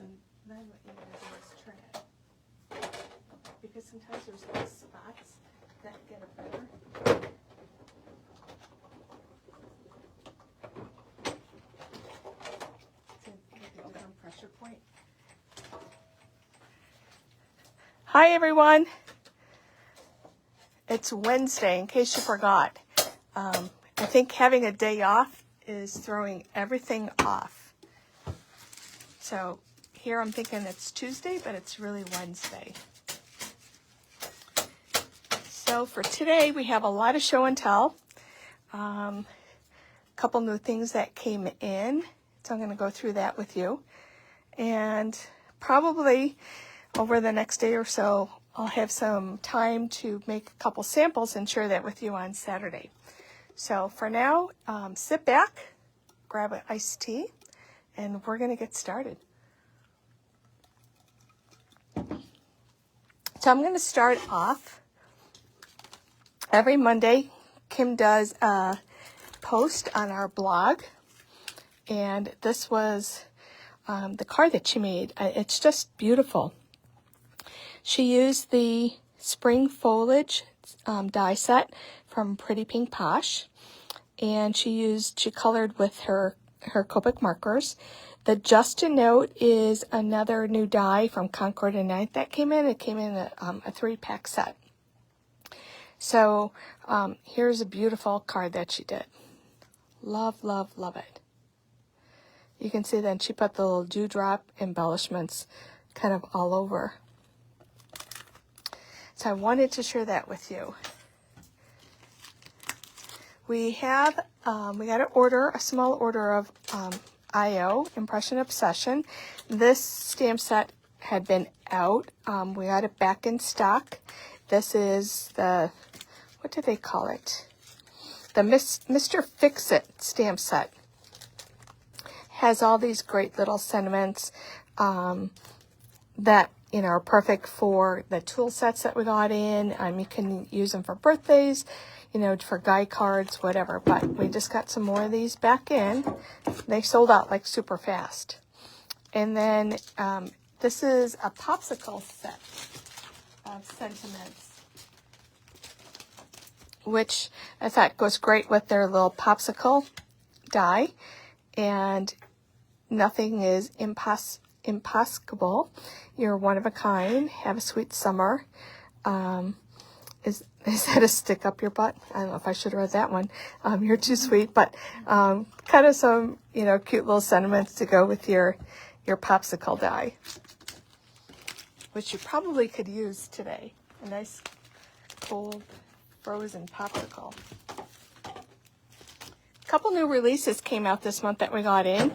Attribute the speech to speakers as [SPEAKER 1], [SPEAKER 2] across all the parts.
[SPEAKER 1] and then what you want to do is turn it. Because sometimes there's little spots that get a better. To make a different pressure point. Hi everyone. It's Wednesday, in case you forgot. I think having a day off is throwing everything off. So here I'm thinking it's Tuesday, but it's really Wednesday. So for today, we have a lot of show and tell. A couple new things that came in. So I'm going to go through that with you. And probably over the next day or so, I'll have some time to make a couple samples and share that with you on Saturday. So for now, sit back, grab an iced tea, and we're going to get started. So I'm going to start off. Every Monday, Kim does a post on our blog, and this was the card that she made. It's just beautiful. She used the spring foliage die set from Pretty Pink Posh, and she colored with her Copic markers. The Just a Note is another new die from Concord and Ninth that came in. It came in a 3-pack set. So here's a beautiful card that she did. Love, love, love it. You can see then she put the little dewdrop embellishments kind of all over. So I wanted to share that with you. We got to order a small order of IO, Impression Obsession. This stamp set had been out. We got it back in stock. This is the, what do they call it? The Mr. Fix-It stamp set. Has all these great little sentiments that are perfect for the tool sets that we got in. You can use them for birthdays, for guy cards, whatever. But we just got some more of these back in. They sold out like super fast. And then this is a popsicle set of sentiments, which I thought goes great with their little popsicle die. And nothing is impossible. You're one of a kind. Have a sweet summer. Is that a stick up your butt? I don't know if I should have read that one. You're too sweet, but kind of some cute little sentiments to go with your popsicle die, which you probably could use today. A nice cold frozen popsicle. A couple new releases came out this month that we got in.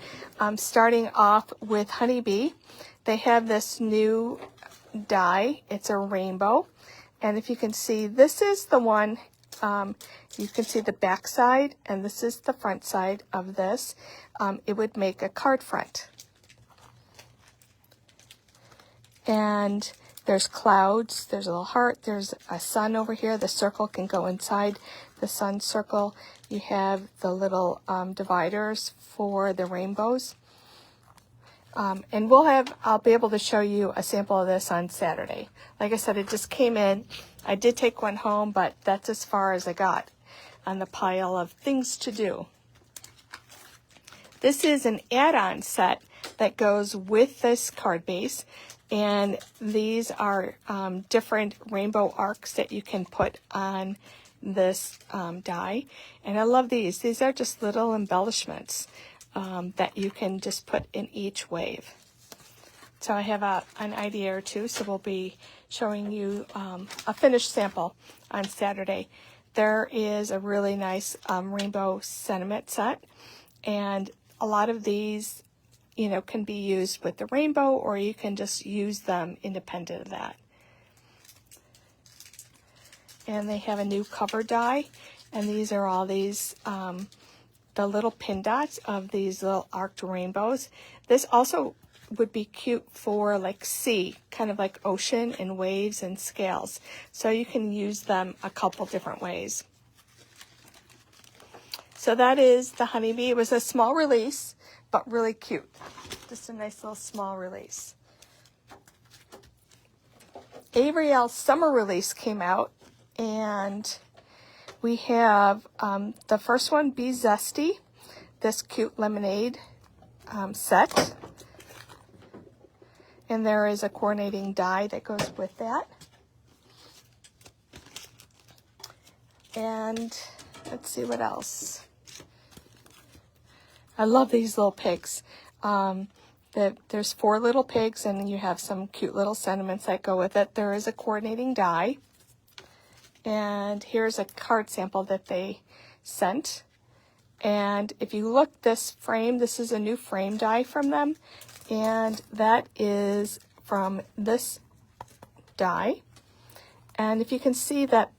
[SPEAKER 1] Starting off with Honeybee. They have this new die. It's a rainbow. And if you can see, this is the one, you can see the back side, and this is the front side of this. It would make a card front. And there's clouds, there's a little heart, there's a sun over here. The circle can go inside the sun circle. You have the little dividers for the rainbows. And I'll be able to show you a sample of this on Saturday. Like I said, it just came in. I did take one home, but that's as far as I got on the pile of things to do. This is an add-on set that goes with this card base. And these are different rainbow arcs that you can put on this die. And I love these. These are just little embellishments that you can just put in each wave. So I have an idea or two, so we'll be showing you a finished sample on Saturday. There is a really nice rainbow sentiment set, and a lot of these can be used with the rainbow, or you can just use them independent of that. And they have a new cover die, and these are all these the little pin dots of these little arced rainbows. This also would be cute for like sea, kind of like ocean and waves and scales. So you can use them a couple different ways. So that is the Honeybee. It was a small release, but really cute. Just a nice little small release. Ariel's summer release came out, and we have the first one, Be Zesty, this cute lemonade set. And there is a coordinating die that goes with that. And let's see what else. I love these little pigs. There's 4 little pigs, and you have some cute little sentiments that go with it. There is a coordinating die. And here's a card sample that they sent. And if you look, this frame, this is a new frame die from them. And that is from this die. And if you can see that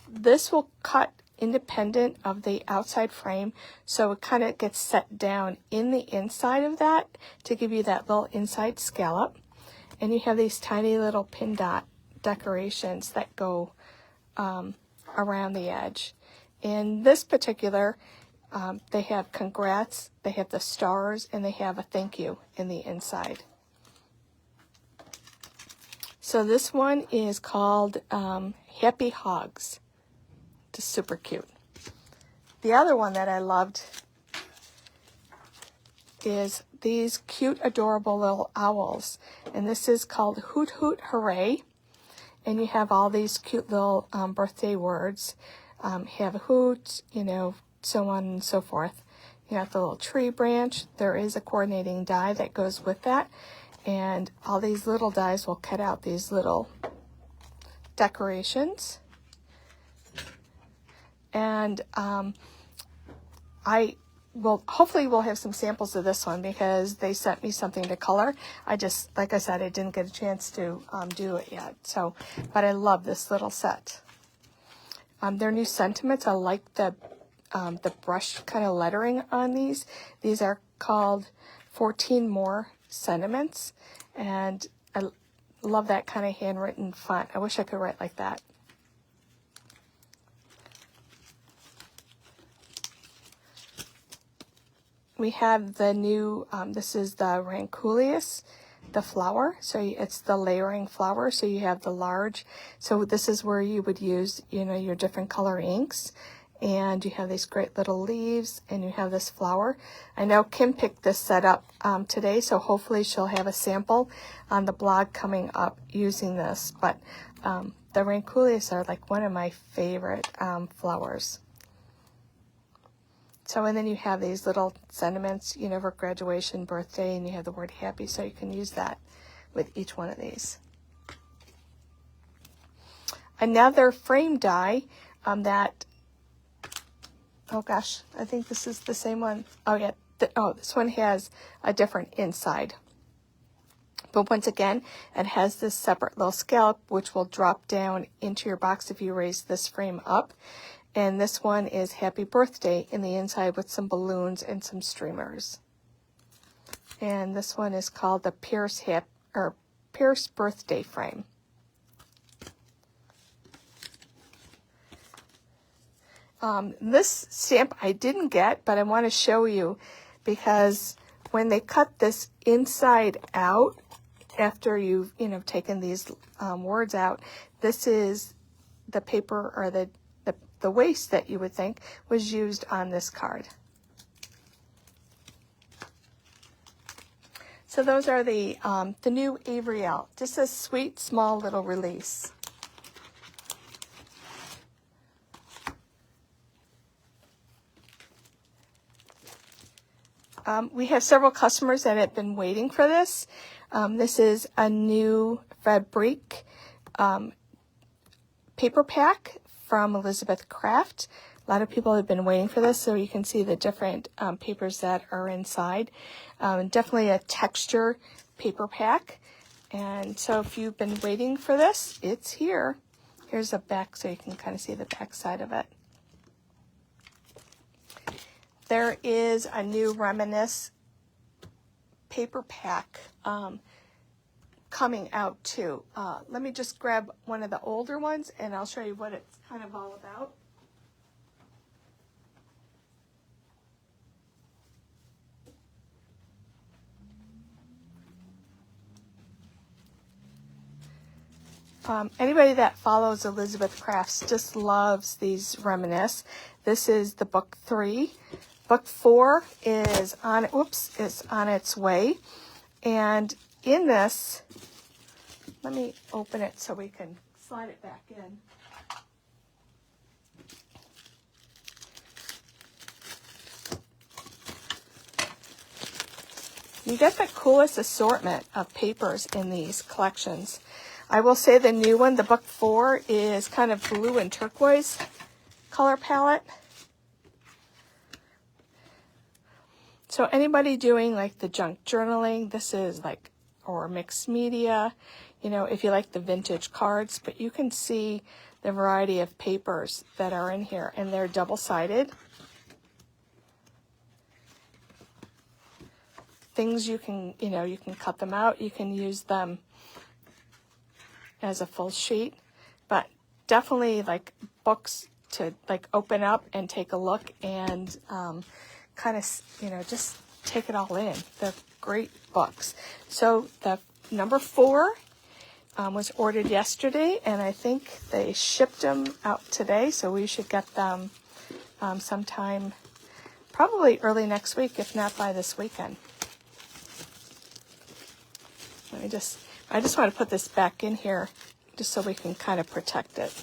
[SPEAKER 1] this will cut independent of the outside frame, so it kind of gets set down in the inside of that to give you that little inside scallop. And you have these tiny little pin dot decorations that go around the edge. In this particular, they have congrats, they have the stars, and they have a thank you in the inside. So this one is called Happy Hogs. Just super cute. The other one that I loved is these cute, adorable little owls. And this is called Hoot Hoot Hooray. And you have all these cute little birthday words. Have a hoot, you know, so on and so forth. You have the little tree branch. There is a coordinating die that goes with that. And all these little dies will cut out these little decorations. And I will, hopefully we'll have some samples of this one because they sent me something to color. I just, like I said, I didn't get a chance to do it yet. So, but I love this little set. Their new sentiments, I like the brush kind of lettering on these. These are called 14 More Sentiments. And I love that kind of handwritten font. I wish I could write like that. We have the new, this is the Ranunculus, the flower. So it's the layering flower. So you have the large. So this is where you would use, you know, your different color inks. And you have these great little leaves, and you have this flower. I know Kim picked this set up today, so hopefully she'll have a sample on the blog coming up using this. But the Ranunculus are like one of my favorite flowers. So, and then you have these little sentiments, you know, for graduation, birthday, and you have the word happy, so you can use that with each one of these. Another frame die that, oh gosh, I think this is the same one. Oh yeah, this one has a different inside. But once again, it has this separate little scallop, which will drop down into your box if you raise this frame up. And this one is Happy Birthday in the inside with some balloons and some streamers. And this one is called the Pierce Birthday Frame. This stamp I didn't get, but I want to show you because when they cut this inside out, after you've, you know, taken these words out, this is the paper or the waste that you would think was used on this card. So those are the new Ariel, just a sweet small little release. We have several customers that have been waiting for this. This is a new Fabrique paper pack from Elizabeth Craft. A lot of people have been waiting for this, so you can see the different papers that are inside. Definitely a texture paper pack. And so if you've been waiting for this, it's here. Here's a back so you can kind of see the back side of it. There is a new Reminisce paper pack coming out too. Let me just grab one of the older ones and I'll show you what it's kind of all about. Anybody that follows Elizabeth Crafts just loves these Reminisce. This is the book 3. Book 4 is on its way. And in this, let me open it so we can slide it back in. You get the coolest assortment of papers in these collections. I will say the new one, the book 4, is kind of blue and turquoise color palette. So anybody doing like the junk journaling, this is like, or mixed media, you know, if you like the vintage cards, but you can see the variety of papers that are in here, and they're double-sided. Things you can, you know, you can cut them out, you can use them as a full sheet, but definitely like books to like open up and take a look and kind of, you know, just take it all in. They're great books. So the number 4 was ordered yesterday, and I think they shipped them out today, so we should get them sometime probably early next week, if not by this weekend. I just want to put this back in here just so we can kind of protect it.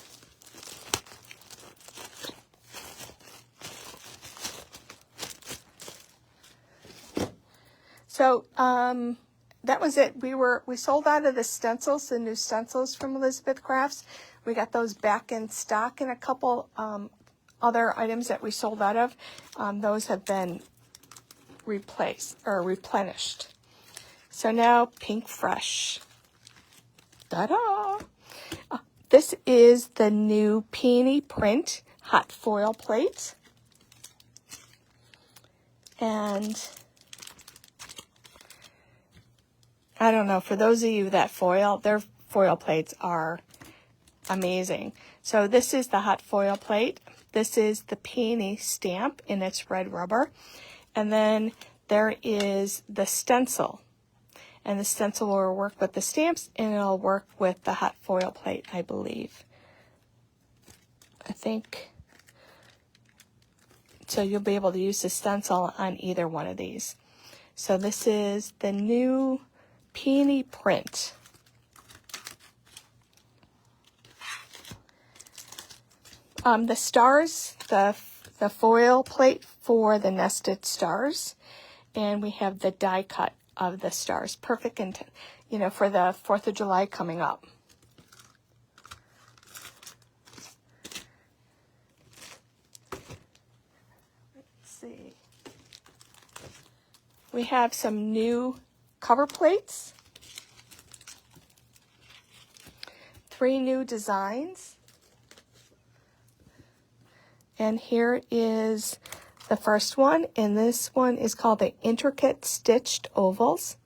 [SPEAKER 1] So that was it. We sold out of the stencils, the new stencils from Elizabeth Crafts. We got those back in stock, and a couple other items that we sold out of. Those have been replaced or replenished. So now Pink Fresh. Ta-da! This is the new Peony Print hot foil plate. And I don't know, for those of you that foil, their foil plates are amazing. So this is the hot foil plate. This is the peony stamp in its red rubber. And then there is the stencil. And the stencil will work with the stamps, and it'll work with the hot foil plate, I believe. I think. So you'll be able to use the stencil on either one of these. So this is the new Peony Print. The stars, the foil plate for the nested stars. And we have the die cut of the stars. Perfect, you know, for the 4th of July coming up. Let's see. We have some new cover plates. 3 new designs. And here is the first one, and this one is called the Intricate Stitched Ovals.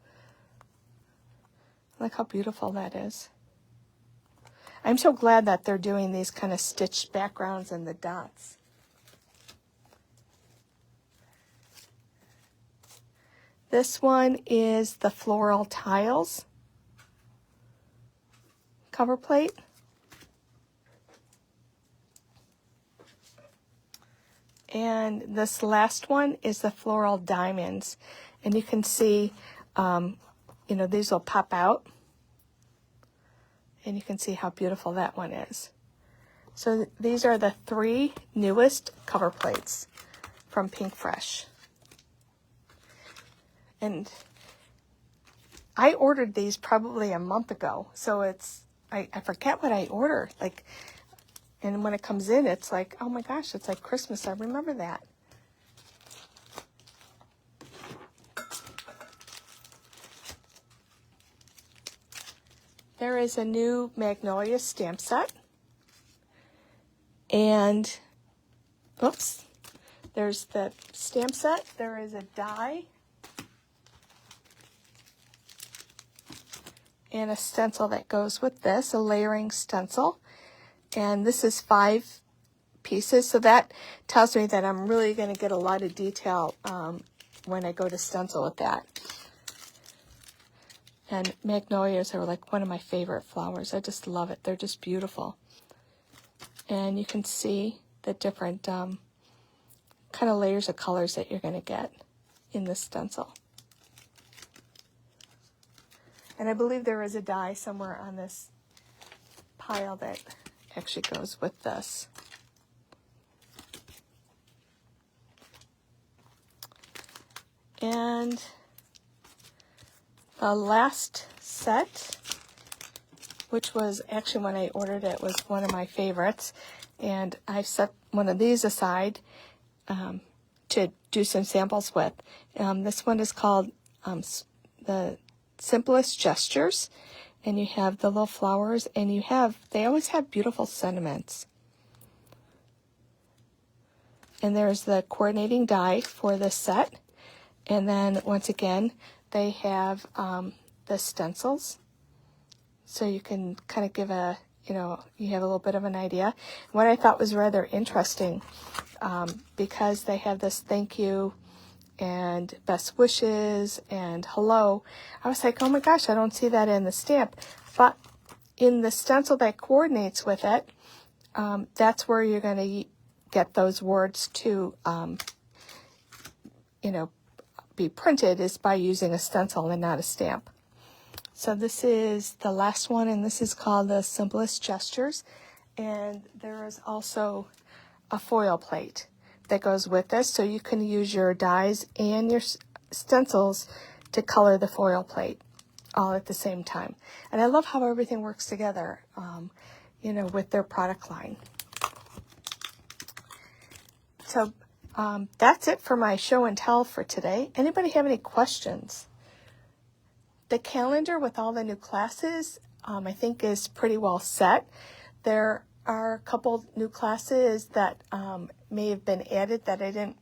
[SPEAKER 1] Look how beautiful that is. I'm so glad that they're doing these kind of stitched backgrounds and the dots. This one is the Floral Tiles cover plate. And this last one is the Floral Diamonds. And you can see, you know, these will pop out. And you can see how beautiful that one is. So these are the 3 newest cover plates from Pink Fresh. And I ordered these probably a month ago. So it's, I forget what I ordered. Like, and when it comes in, it's like, oh my gosh, it's like Christmas. I remember that. There is a new Magnolia stamp set. And, oops, there's the stamp set. There is a die. And a stencil that goes with this, a layering stencil. And this is 5 pieces, so that tells me that I'm really going to get a lot of detail when I go to stencil with that. And magnolias are like one of my favorite flowers. I just love it. They're just beautiful. And you can see the different kind of layers of colors that you're going to get in this stencil. And I believe there is a die somewhere on this pile that actually goes with this. And the last set, which was actually when I ordered it, was one of my favorites. And I've set one of these aside to do some samples with. This one is called the Simplest Gestures. And you have the little flowers, and they always have beautiful sentiments. And there's the coordinating die for this set. And then once again, they have the stencils. So you can kind of give you have a little bit of an idea. What I thought was rather interesting, because they have this thank you and best wishes and hello, I was like, oh my gosh, I don't see that in the stamp. But in the stencil that coordinates with it, that's where you're going to get those words to, be printed, is by using a stencil and not a stamp. So this is the last one, and this is called the Simplest Gestures. And there is also a foil plate that goes with this, so you can use your dies and your stencils to color the foil plate all at the same time. And I love how everything works together, with their product line. So that's it for my show and tell for today. Anybody have any questions? The calendar with all the new classes, I think, is pretty well set. There are a couple new classes that may have been added that I didn't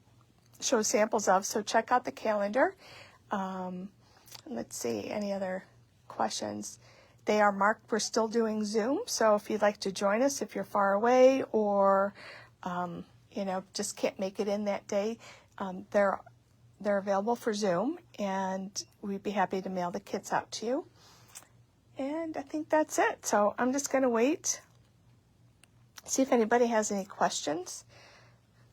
[SPEAKER 1] show samples of, so check out the calendar. Let's see, any other questions? They are marked. We're still doing Zoom, so if you'd like to join us, if you're far away or just can't make it in that day, they're available for Zoom, and we'd be happy to mail the kits out to you. And I think that's it. So I'm just going to wait, see if anybody has any questions.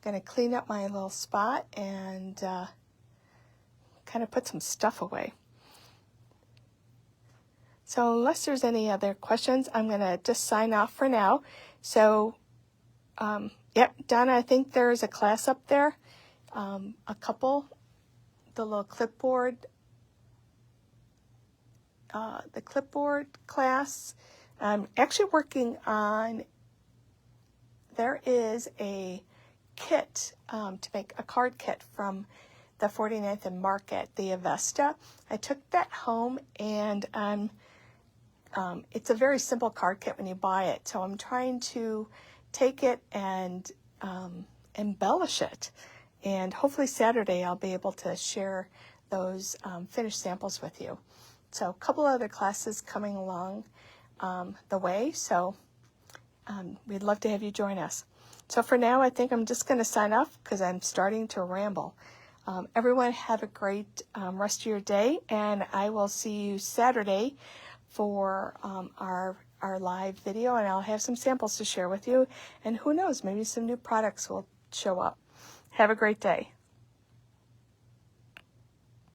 [SPEAKER 1] I'm going to clean up my little spot and kind of put some stuff away. So unless there's any other questions, I'm going to just sign off for now. So, yep, Donna, I think there's a class up there, a couple, the little clipboard, the clipboard class. I'm actually working on, there is a kit to make a card kit from the 49th and Market, the Avesta. I took that home, and it's a very simple card kit when you buy it. So I'm trying to take it and embellish it. And hopefully Saturday I'll be able to share those finished samples with you. So a couple other classes coming along the way. So we'd love to have you join us. So for now, I think I'm just going to sign off because I'm starting to ramble. Everyone have a great rest of your day, and I will see you Saturday for our live video, and I'll have some samples to share with you, and who knows, maybe some new products will show up. Have a great day.